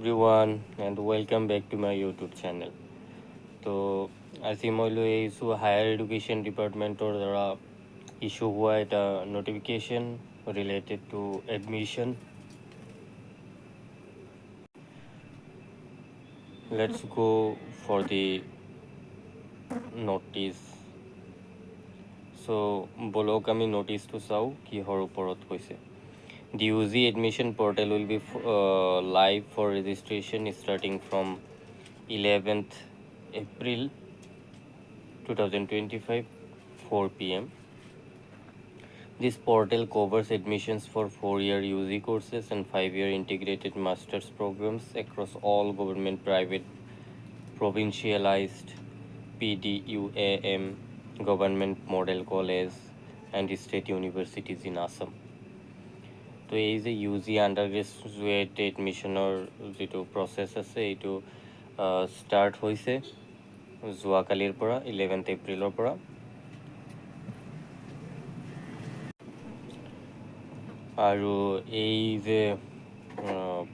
everyone and welcome back to my YouTube channel. তো আজি মই লৈ আহিছোঁ হায়াৰ এডুকেশ্যন ডিপাৰ্টমেণ্টৰ দ্বাৰা ইছ্যু হোৱা এটা notification related to admission. Let's go for the notice. So' বলক আমি নটিছটো চাওঁ কিহৰ ওপৰত হৈছে। The UG admission portal will be live for registration starting from 11th April 2025 4 p.m. This portal covers admissions for 4-year UG courses and 5-year integrated master's programs across all government, private, provincialized, PDUAM, government model college and state universities in Assam. তো এই যে UG under graduate এডমিশ্যনৰ যিটো process আছে এইটো start হৈছে যোৱাকালিৰ পৰা 11th এপ্ৰিলৰ পৰা। আৰু এই যে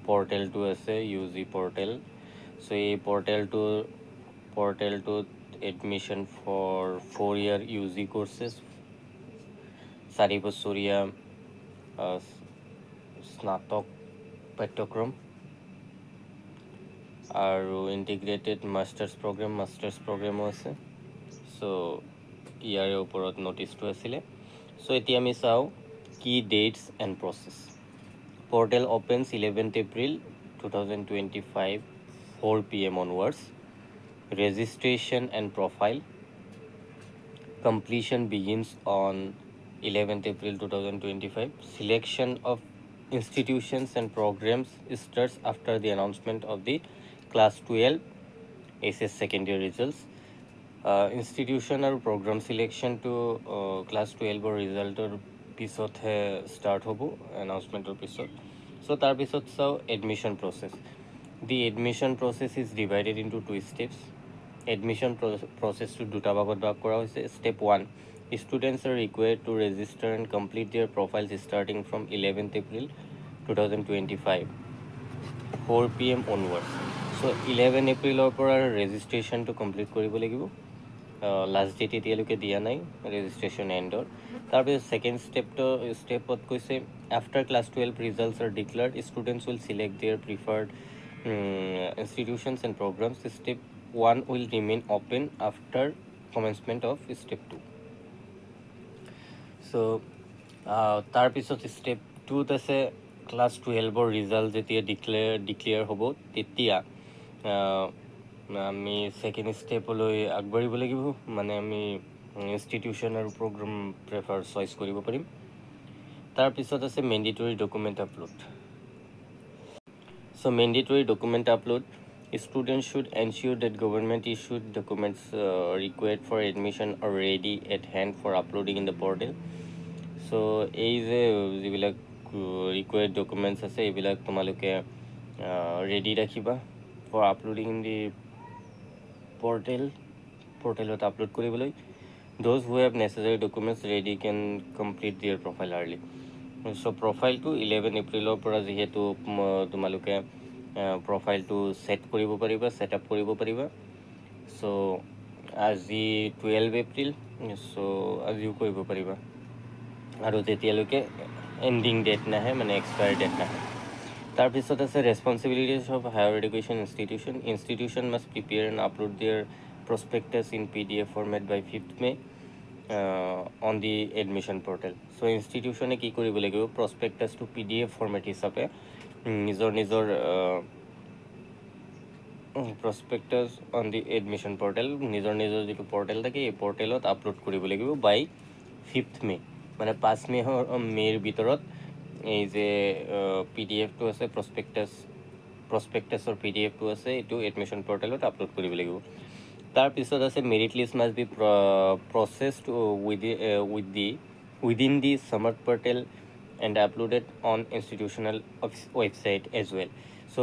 পৰ্টেলটো আছে ইউজি পৰ্টেল, চ' এই পৰ্টেলটোত admission for 4-year UG courses, 4 বছৰীয়া স্নাতক পাঠ্যক্ৰম আৰু ইণ্টিগ্ৰেটেড মাষ্টাৰ্ছ প্ৰগ্ৰেমো আছে। চ' ইয়াৰে ওপৰত নটিছটো আছিলে। চ' এতিয়া আমি চাওঁ কি dates and process. Portal opens 11th April 2025 4 p.m. onwards. Registration and profile. Completion begins on 11th April 2025. Selection of institutions and programs starts after the announcement of the Class 12 SS secondary results. Institution আৰু program selection to Class 12 ৰিজাল্টৰ পিছতহে start হ'ব, এনাউন্সমেণ্টৰ পিছত। চ' তাৰপিছত চাওঁ admission process. The admission process is divided into 2 steps. Admission প্ৰচেছটো দুটা ভাগত ভাগ কৰা হৈছে। Step 1, students are required to register and complete their profiles starting from 11th April 2025 4 p.m. onwards. So 11 এপ্ৰিলৰ পৰা ৰেজিষ্ট্ৰেশ্যনটো কমপ্লিট কৰিব লাগিব। লাষ্ট ডেট এতিয়ালৈকে দিয়া নাই ৰেজিষ্ট্ৰেশ্যন এণ্ডৰ। তাৰপিছত ছেকেণ্ড ষ্টেপত কৈছে after class 12 results are declared students will select their preferred institutions and programmes. Step 1 will remain open after commencement of step 2। So' তাৰপিছত ষ্টেপ 2ত আছে ক্লাছ 12ৰ ৰিজাল্ট যেতিয়া ডিক্লেয়াৰ হ'ব তেতিয়া আমি ছেকেণ্ড ষ্টেপলৈ আগবাঢ়িব লাগিব, মানে আমি ইনষ্টিটিউশ্যন আৰু প্ৰগ্ৰাম চইচ কৰিব পাৰিম। তাৰপিছত আছে mandatory document upload. So' mandatory document upload, students should ensure that government issued documents required for admission are ready at hand for uploading in the portal. চ' এই যে যিবিলাক ৰিকুৱাৰ্ড ডকুমেণ্টছ আছে এইবিলাক তোমালোকে ৰেডি ৰাখিবা ফৰ আপলোডিং ইন দি পৰ্টেলত upload কৰিবলৈ। Those who have necessary documents ready can complete their profile early. So' প্ৰফাইলটো 11 এপ্ৰিলৰ পৰা যিহেতু তোমালোকে প্ৰফাইলটো ছেট আপ কৰিব পাৰিবা। চ' আজি 12 এপ্ৰিল, চ' আজিও কৰিব পাৰিবা আৰু তেতিয়ালৈকে এণ্ডিং ডেট নাহে, মানে এক্সপায়াৰ ডেট নাহে। তাৰপিছত আছে responsibilities of higher education institution must prepare and upload their prospectus in PDF format by 5th May on the admission portal. So' ইনষ্টিটিউশ্যনে কি কৰিব লাগিব, প্ৰস্পেক্টাছটো PDF ফৰ্মেট হিচাপে নিজৰ prospectus on the admission portal নিজৰ যিটো পৰ্টেল থাকে এই পৰ্টেলত আপলোড কৰিব লাগিব বাই 5th May, মানে 5 মে'ৰ ভিতৰত এই যে PDFটো আছে প্ৰস্পেক্টাছৰ PDFটো আছে এইটো এডমিশ্যন পৰ্টেলত আপলোড কৰিব লাগিব। তাৰপিছত আছে merit list must be processed within the SAMARTH Portal and uploaded on institutional website as well. So'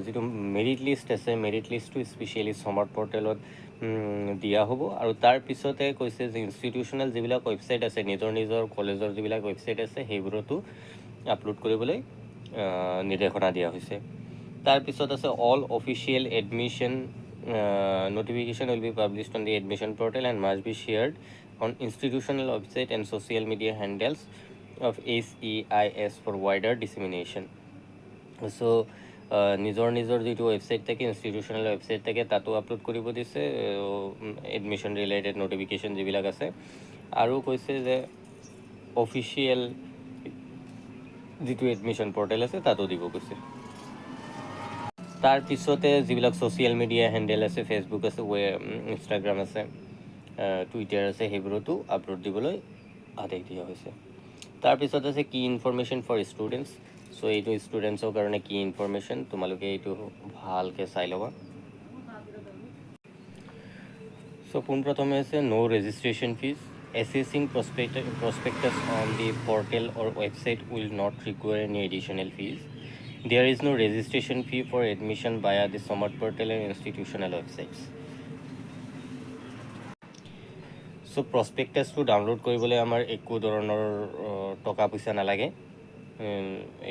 যিটো মেৰিট লিষ্ট আছে মেৰিট লিষ্টটো স্পেচিয়েলি SAMARTH Portalত দিয়া হ'ব। আৰু তাৰপিছতে কৈছে যে ইনষ্টিটিউশ্যনেল যিবিলাক ৱেবছাইট আছে নিজৰ কলেজৰ যিবিলাক ৱেবছাইট আছে সেইবোৰতো আপলোড কৰিবলৈ নিৰ্দেশনা দিয়া হৈছে। তাৰ পিছত আছে all official admission notification will be published on the admission portal and must be shared on institutional website and social media handles of SEIS for wider dissemination. So নিজৰ যিটো ৱেবছাইট থাকে ইনষ্টিটিউচনেল ৱেবছাইট থাকে তাতো upload কৰিব দিছে admission related notification যিবিলাক আছে আৰু কৈছে যে অফিচিয়েল যিটো এডমিশ্যন পৰ্টেল আছে তাতো দিব কৈছে তাৰ পিছতে যিবিলাক ছ'চিয়েল মিডিয়া হেণ্ডেল আছে ফেচবুক আছে ইনষ্টাগ্ৰাম আছে টুইটাৰ আছে সেইবোৰতো আপলোড দিবলৈ আদেশ দিয়া হৈছে তাৰপিছত আছে কি ইনফৰমেশ্যন ফৰ ষ্টুডেণ্টছ চ' এইটো ষ্টুডেণ্টছৰ কাৰণে কি ইনফৰমেশ্যন তোমালোকে এইটো ভালকৈ চাই ল'বা চ' পোনপ্ৰথমে আছে no' registration fees assessing prospectus on the portal or website will not require any additional fees. There is no registration fee for admission via the SAMARTH Portal and institutional websites. So prospectusটো download কৰিবলৈ আমাৰ একো ধৰণৰ টকা পইচা নালাগে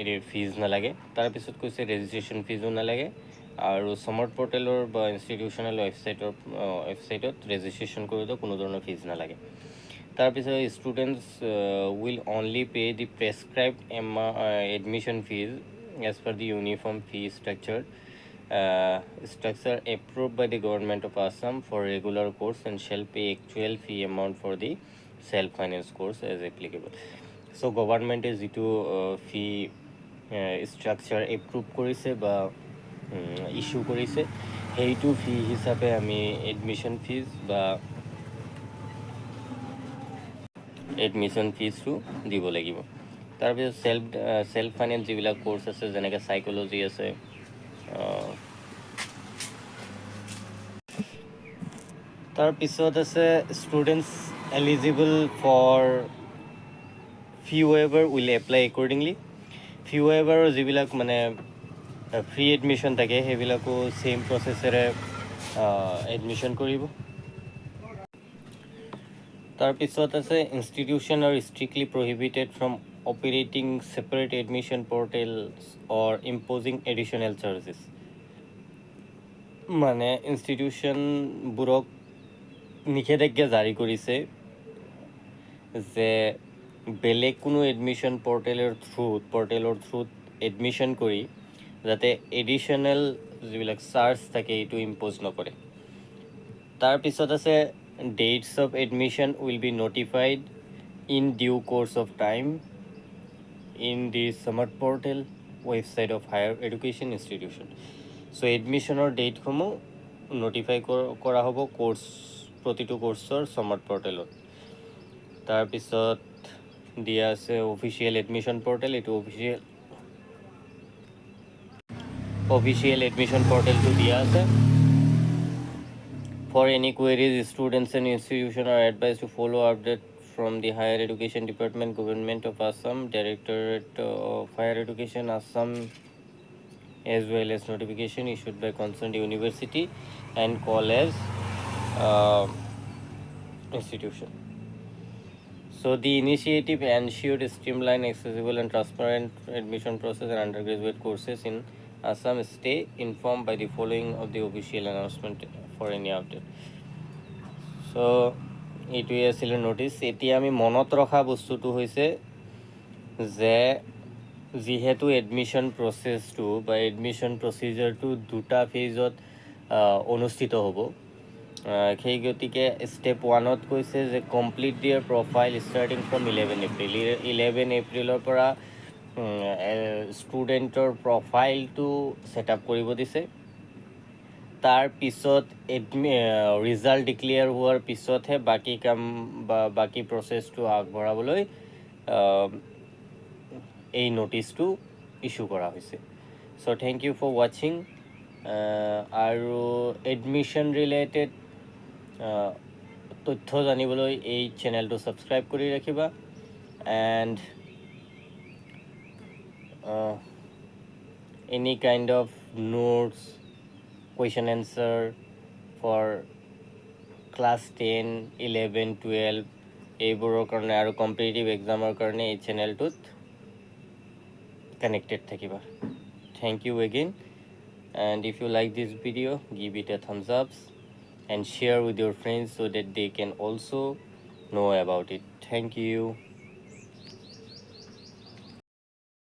এৰিৰ fees নালাগে তাৰপিছত কৈছে ৰেজিষ্ট্ৰেশ্যন ফিজো নালাগে আৰু SAMARTH পৰ্টেলৰ বা ইনষ্টিটিউচনেল ৱেবছাইটত ৰেজিষ্ট্ৰেশ্যন কৰোঁতে কোনো ধৰণৰ ফিজ নালাগে তাৰপিছত students will only pay the prescribed admission fees as per the uniform fee structure approved by the government of Assam for regular course and shall pay actual fee amount for the self-finance course as applicable. So government is যিটো ফি structure approve কৰিছে বা issue কৰিছে সেইটো ফি হিচাপে আমি admission fees বা admission ফিজটো দিব লাগিব তাৰপিছত চেল্ফ ফাইনেন্স যিবিলাক কোৰ্চ আছে যেনেকৈ চাইক'লজি আছে তাৰপিছত আছে students eligible for fee waiver will apply accordingly fee ৱেইভাৰৰ যিবিলাক মানে ফ্ৰী এডমিশ্যন থাকে সেইবিলাকো ছেইম প্ৰচেছেৰে এডমিশ্যন কৰিব তাৰপিছত আছে institution are strictly prohibited from operating separate admission portals or imposing additional charges মানে ইনষ্টিটিউশ্যনবোৰক নিষেধাজ্ঞা জাৰি কৰিছে যে বেলেগ কোনো এডমিশ্যন পৰ্টেলৰ থ্ৰুত এডমিশ্যন কৰি যাতে এডিশ্যনেল যিবিলাক চাৰ্জ থাকে এইটো ইম্প'জ নকৰে তাৰপিছত আছে dates of admission will be notified in due course of time in the SAMARTH Portal website of higher education institution. So admissioner date সমূহ notify কৰা হ'ব প্ৰতিটো কোৰ্চৰ SAMARTH Portalত তাৰপিছত দিয়া আছে অফিচিয়েল এডমিশ্যন পৰ্টেল এইটো অফিচিয়েল এডমিশ্যন পৰ্টেলটো দিয়া আছে For any queries, students and institutions are advised to follow updates from the Higher Education Department, Government of Assam, Directorate of Higher Education, Assam, as well as notification issued by concerned university and college institution. So the initiative ensured a streamlined, accessible and transparent admission process and undergraduate courses in Assam. Stay informed by the following of the official announcement for any update. So এইটোৱে আছিলে notice এতিয়া আমি মনত ৰখা বস্তুটো হৈছে যে যিহেতু এডমিশ্যন প্ৰচেছটো বা এডমিশ্যন প্ৰচিজাৰটো দুটা ফেজত অনুষ্ঠিত হ'ব সেই গতিকে ষ্টেপ 1ত কৈছে যে complete their profile starting from 11 এপ্ৰিলৰ পৰা ষ্টুডেণ্টৰ প্ৰফাইলটো ছেট আপ কৰিব দিছে তাৰপিছত ৰিজাল্ট ডিক্লেয়াৰ হোৱাৰ পিছতহে বাকী কাম বা বাকী প্ৰচেছটো আগবঢ়াবলৈ এই নটিছটো ইছ্যু কৰা হৈছে চ' থেংক ইউ ফৰ ৱাচিং আৰু এডমিশ্যন ৰিলেটেড তথ্য জানিবলৈ এই চেনেলটো ছাবস্ক্ৰাইব কৰি ৰাখিবা and any kind of notes question answer for class 10, 11, 12 এইবোৰৰ কাৰণে আৰু কম্পিটিটিভ এক্সামৰ কাৰণে এই চেনেলটোত কানেক্টেড থাকিবা thank you again and if you like this video, give it a thumbs up and share with your friends so that they can also know about it. Thank you.